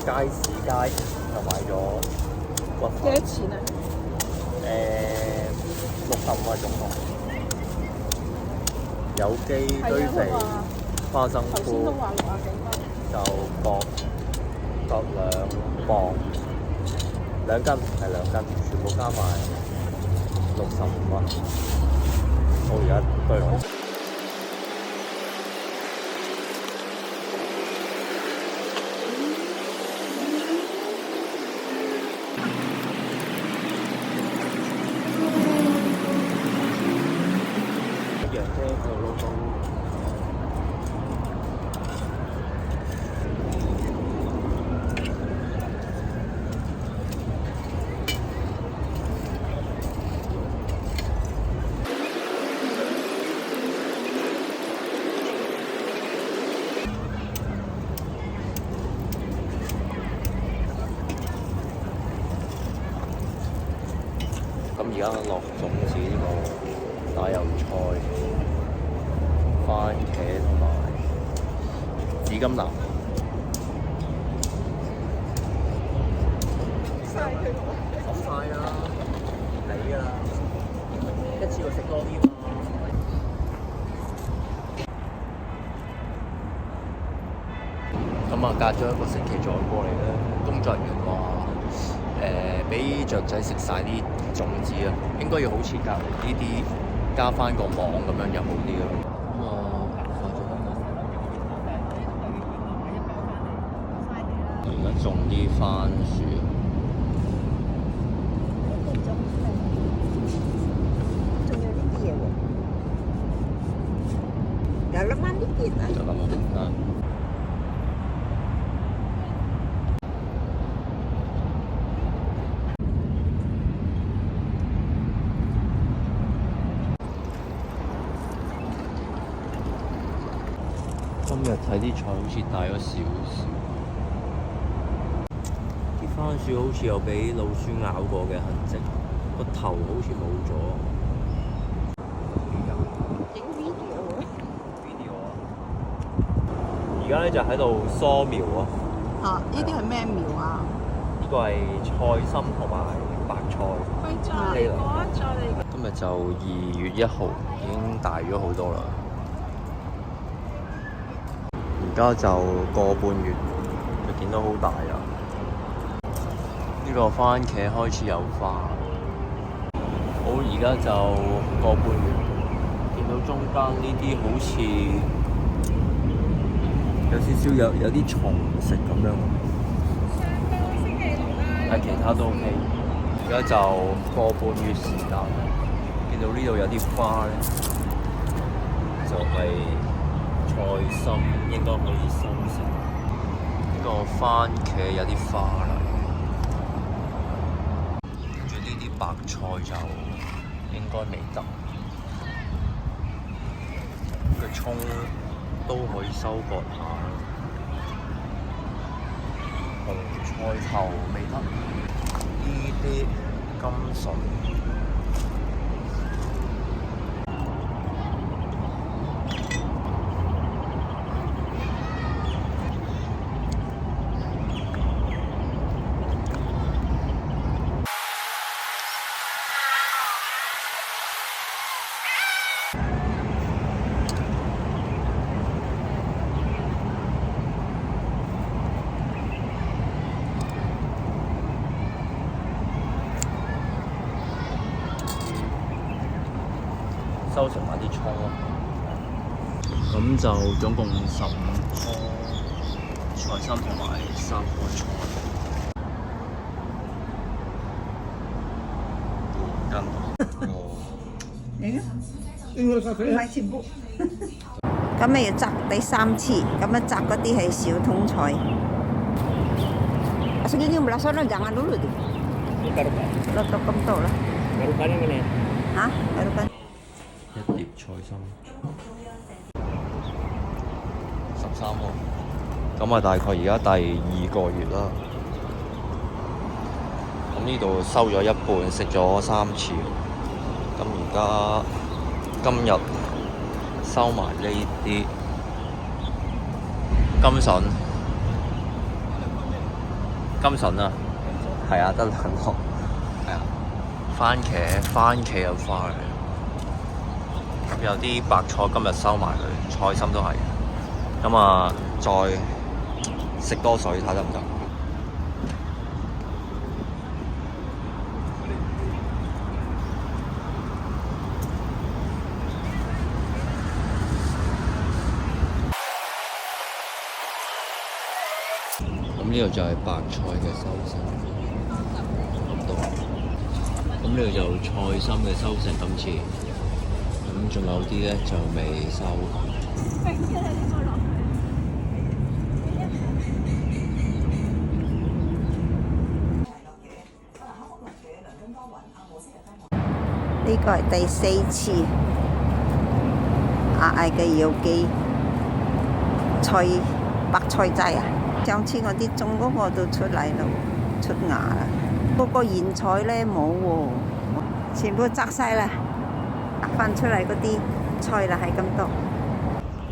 街市街就買咗骨幾多錢啊？ 65啊總共。有機堆係啊，肥佢話花生頭先都菇話60幾蚊。就各2磅，2斤係2斤，全部加埋65蚊。我而家堆落。一樣啫，佢老闆。咁而家落種子呢個打油菜、番茄同埋紫甘藍。嘥佢喎。咁快啦，抵㗎啦，一次過食多啲嘛。咁啊，隔咗1個星期再過嚟咧，工作人員話俾雀仔食晒啲種子啊，應該要好似隔離呢啲加翻個網咁樣就好啲咯。咁啊，化咗而家種啲番薯。仲有呢啲嘢喎，有粒蚊呢邊啊！就咁啊！今日睇啲菜好似大咗少少，啲番薯好似有俾老鼠咬過嘅痕跡，個頭好似冇咗。影 video 啊！ video 啊！而家咧就喺度梳苗啊！嚇，呢啲係咩苗啊？呢個係菜心同埋白菜。喂，再嚟過，再嚟過。今日就2月1號，已經大咗好多啦。而家就個半月，就見到好大啦。呢個番茄開始有花。好，而家就個半月，見到中間呢啲好似有少少有啲蟲食咁樣。但其他都 OK。而家就個半月時間，見到呢度有啲花咧，就係菜心應該可以收成。呢個番茄有啲花啦，跟住呢啲白菜就應該未得。個葱都可以收割下。紅菜頭未得，呢啲甘筍。收成埋啲葱咯，咁就總共15棵菜心同埋3棵菜，2斤。買全部。咁咪要摘第3次，咁樣摘嗰啲係小通菜。Segini belasan jangan dulu deh. Lotok kentol lah. Garukan yang mana? Hah? Garukan. 一碟菜心13號，咁啊大概而家第2個月啦。咁呢度收咗一半，食咗3次。咁而家今日收埋呢啲甘筍，金筍啊，係啊，得兩個，係啊，番茄有花嚟，有啲白菜今日收埋佢，菜心都係，咁啊再食多水睇得唔得？咁呢度就係白菜嘅收成，咁多。咁呢度就菜心嘅收成今次，咁仲有啲咧就未收。呢個係第4次阿艾嘅有機白菜齋啊！上次我啲種嗰個都出嚟咯，出芽啦。嗰個莧菜咧冇喎，全部摘晒啦，翻出嚟嗰啲菜啦係咁多。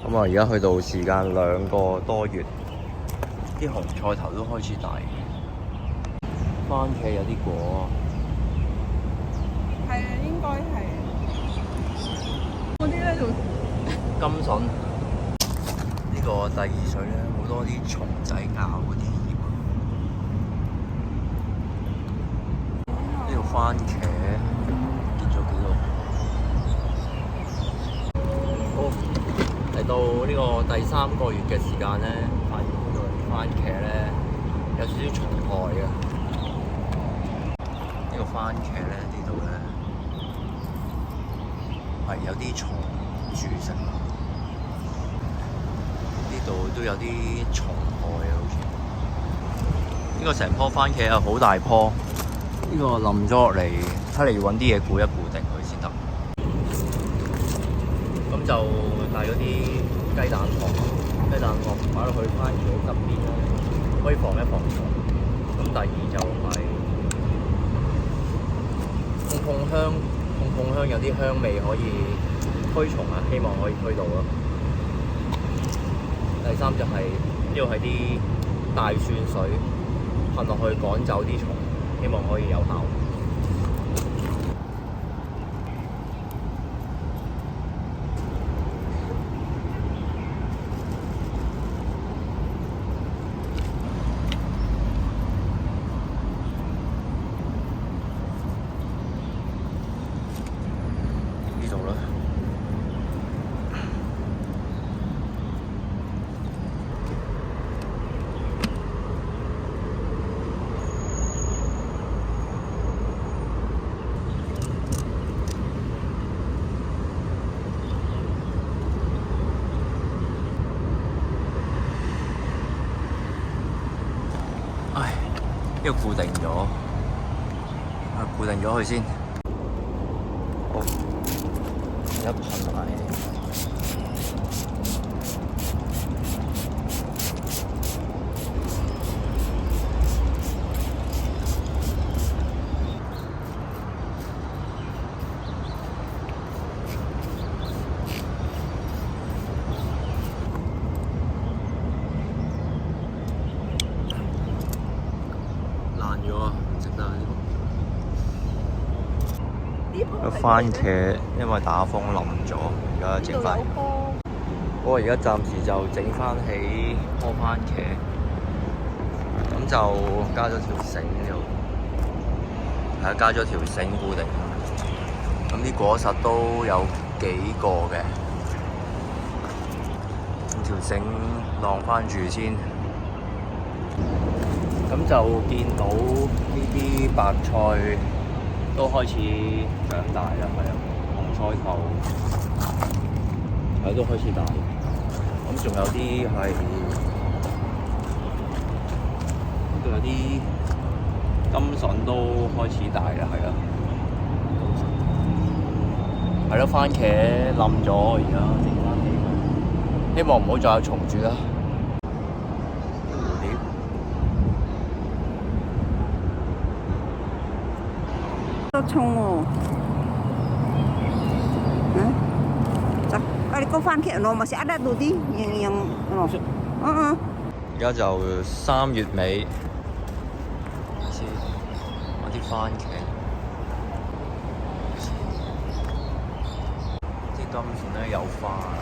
咁啊，而家去到時間2個多月，啲紅菜頭都開始大，番茄有啲果。係啊，應該係。嗰啲咧就金筍呢個第二水咧，好多啲蟲仔咬嗰啲葉。呢度番茄結咗幾多？好，嚟到呢個第3個月嘅時間咧，發現呢個番茄咧有少少蟲害嘅。呢個番茄咧，呢度咧係有啲蟲蛀食，呢度都有啲蟲害啊，好似。呢個成棵番茄啊，好大棵，呢個冧咗落嚟，睇嚟要揾啲嘢固一固定佢先得。咁就帶咗啲雞蛋殼擺落去番茄側邊咧，可以防一防蟲。咁第二就係碰香有啲香味可以驅蟲啊，希望可以驅到咯。第三就係呢度係啲大蒜水噴落去趕走啲蟲，希望可以有效。呢度啦。唉，呢個固定咗，固定咗佢先。好，而家噴埋。爛咗啊！唔食得呢個。個番茄因為打風冧咗，而家整翻。我而家暫時就整翻起棵番茄，咁就加咗條繩呢度，係啊，加咗條繩固定。咁啲果實都有幾個嘅，咁條繩晾翻住先。咁就見到呢啲白菜都開始長大啦，係啊，紅菜頭係都開始大。咁仲有啲係，呢度有啲金筍都開始大啦，係啊。係咯，番茄冧咗，而家整翻起，希望唔好再有蟲蛀啦。多葱喎，你個番茄攞masih ada tuh di yang而家就3月尾，先，揾啲番茄，啲金筍咧有花啦，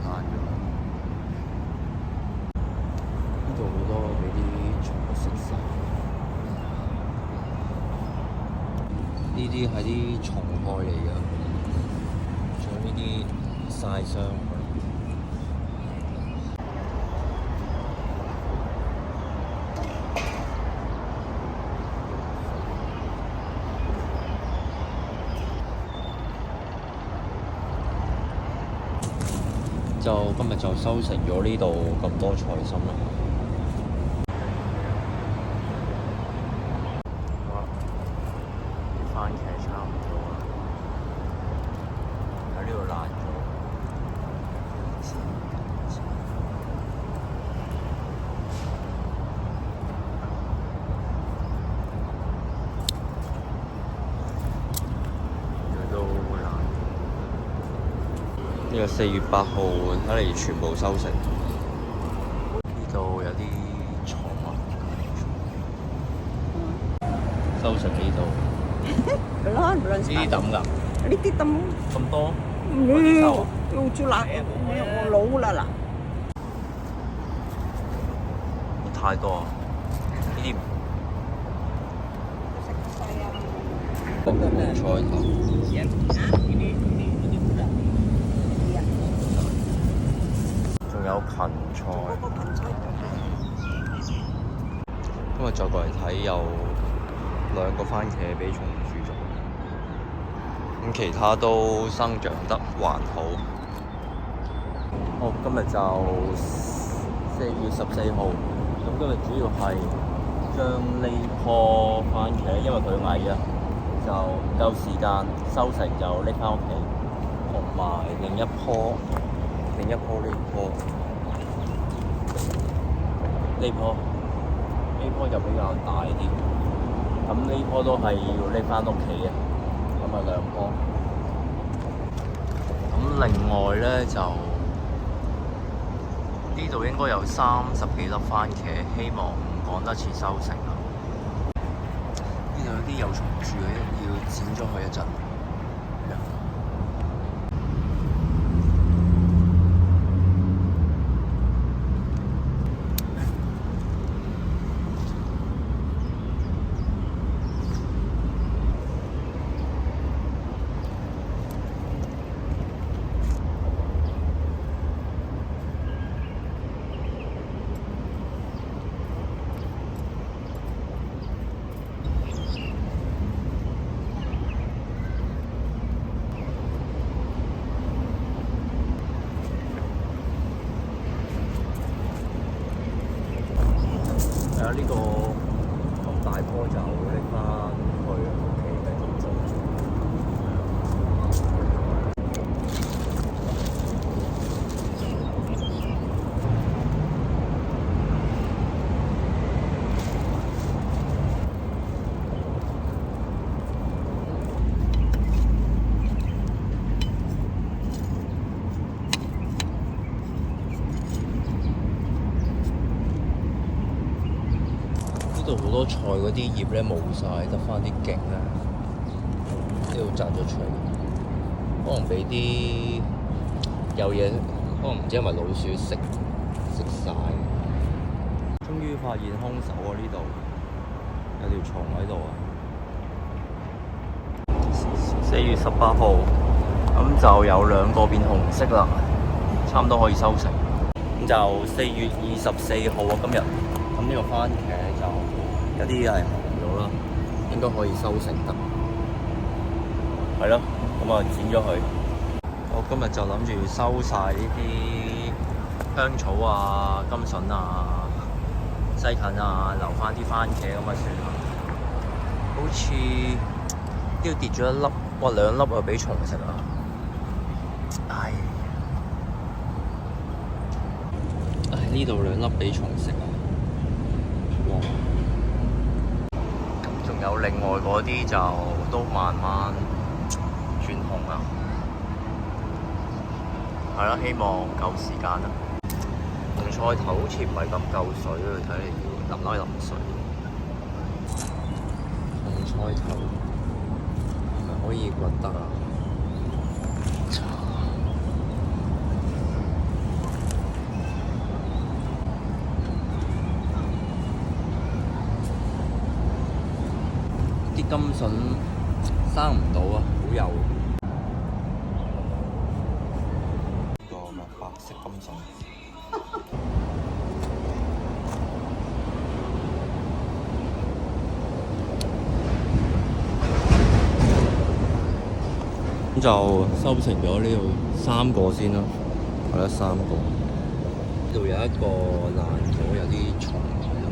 爛咗。呢度好多俾啲蟲食晒，呢啲係啲蟲害嚟㗎，仲有呢啲曬傷。就今日就收成咗呢度咁多菜心啦。好啦，啲番茄差唔多啦，喺呢度爛咗。呢個4月8號睇嚟全部收成，呢度有啲蟲啊，收成呢度，Belum 呢啲抌㗎，呢啲抌咁多，lucu lah, lalu lah. 太多啊！呢啲菜頭。仲有芹菜，今日再過嚟睇有2個番茄俾蟲蛀咗，咁其他都生長得還好。好，今日就4月14號，咁今日主要係將呢棵番茄，因為佢矮啊，就唔夠時間收成，就拎返屋企，同埋另一棵呢棵就比較大啲，咁呢棵都係要拎返屋企嘅，咁啊2棵。咁另外咧就呢度應該有30幾粒番茄，希望趕得切收成啦。呢度有啲有蟲蛀嘅，要剪咗佢一陣。呢個咁大棵就拎返去屋企繼續種。呢度好多菜嗰啲葉咧冇晒，得翻啲莖咧，呢度摘咗出嚟，可能俾啲有嘢，可能唔知係咪老鼠食晒。終於發現兇手啊！呢度有條蟲喺度啊！4月18號，咁就有2個變紅色啦，差唔多可以收成。咁就4月24號啊，今日。咁呢個番茄就有啲係紅咗啦，應該可以收成得。係咯，咁啊剪咗佢。我今日就諗住收晒呢啲香草啊、金筍啊、西芹啊，留翻啲番茄咁啊算啦。好似呢度跌咗1粒，哇2粒啊俾蟲食啊！唉，呢度2粒俾蟲食啊！仲有另外嗰啲就都慢慢轉紅啦，係啦，希望夠時間啦。紅菜頭好似唔係咁夠水啊，睇嚟要淋拉淋水。紅菜頭係咪可以掘得啊？啲甘筍生唔到啊，好幼。呢個咩白色甘筍？咁就收成咗呢度3個先啦，係啦3個。呢度有一個爛咗，有啲蟲喺度。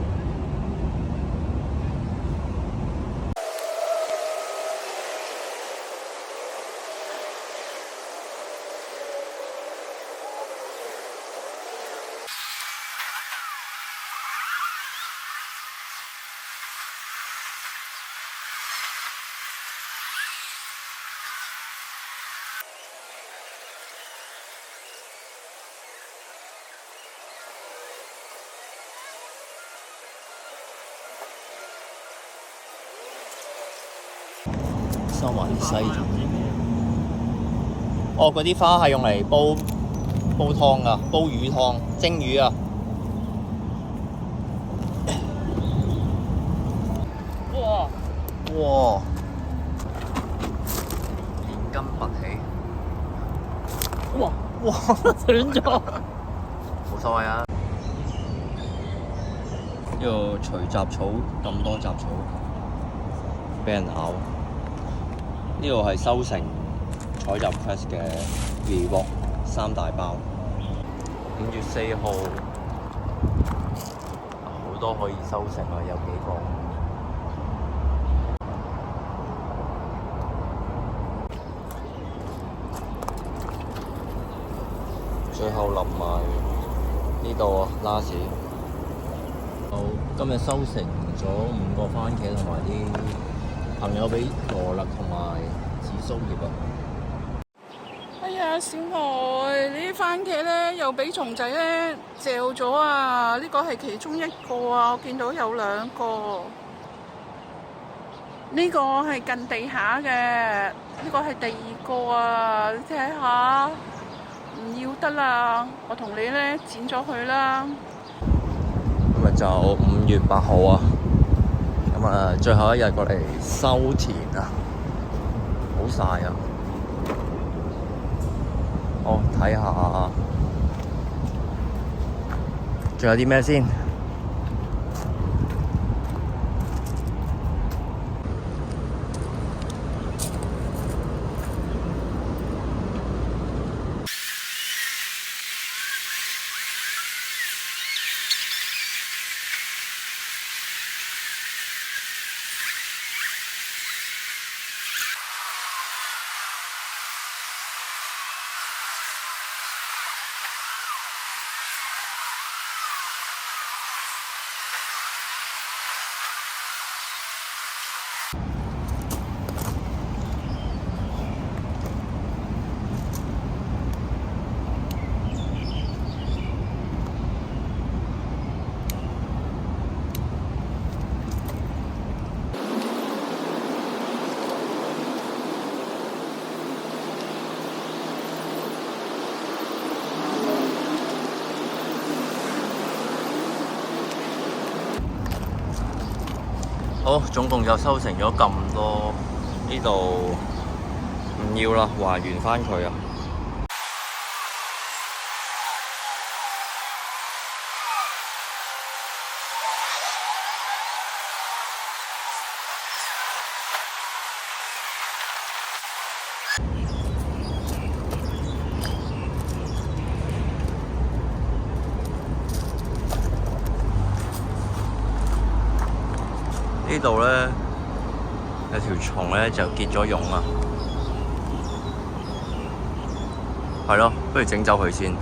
收埋啲西芹。哦，嗰啲花係用嚟煲湯噶，煲魚湯、蒸魚啊！哇！哇！連根拔起。哇！哇！斷咗。冇所謂啊！呢度除雜草咁多雜草，俾人咬。呢度係收成採集 Quest 嘅 reward 3大包。5月4號好多可以收成啊，有幾個。最後淋埋呢度啊，last。今日收成咗5個番茄同埋啲朋友俾羅勒同埋紫蘇葉啊！哎呀，小愛，你啲番茄咧又俾蟲仔咧嚼咗啊！呢個係其中一個啊，我見到有2個。呢個係近地下嘅，呢個係第2個啊！你睇下，唔要得啦，我同你咧剪咗佢啦。今日就5月8號啊！咁啊，最後一日過嚟收田啊，好曬啊！好，睇下仲有啲咩先？好，總共就收成咗咁多，呢度唔要啦，還原返佢啊！呢度咧有條蟲咧就結咗蛹啊，係咯，不如整走佢先。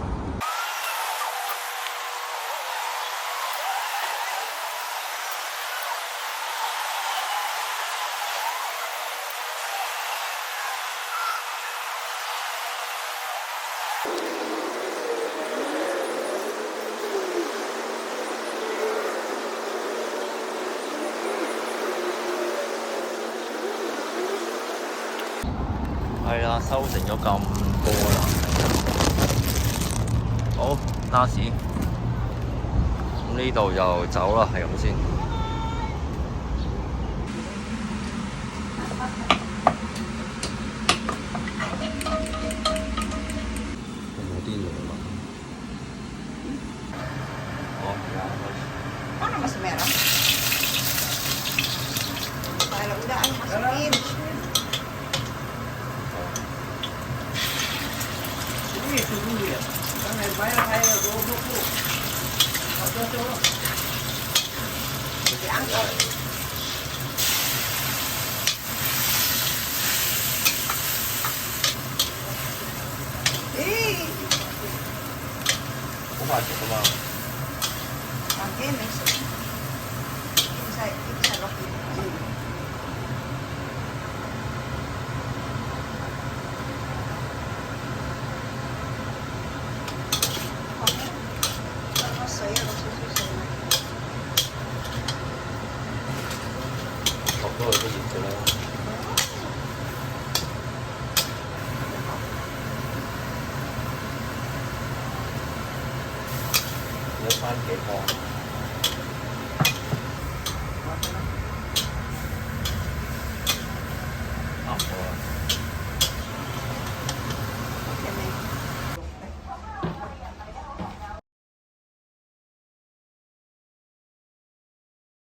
係啦，收成咗咁多啦。好，last，咁呢度就走啦，係咁先。有啲涼啊！好，而家開始。Paano mas meron? Dahil udah ay masukin. Diangkat. Eh, 好快食㗎嘛！ pakai mesok. Bisa roti. Tapos saya susun. 落咗去都熱㗎啦。有番茄湯。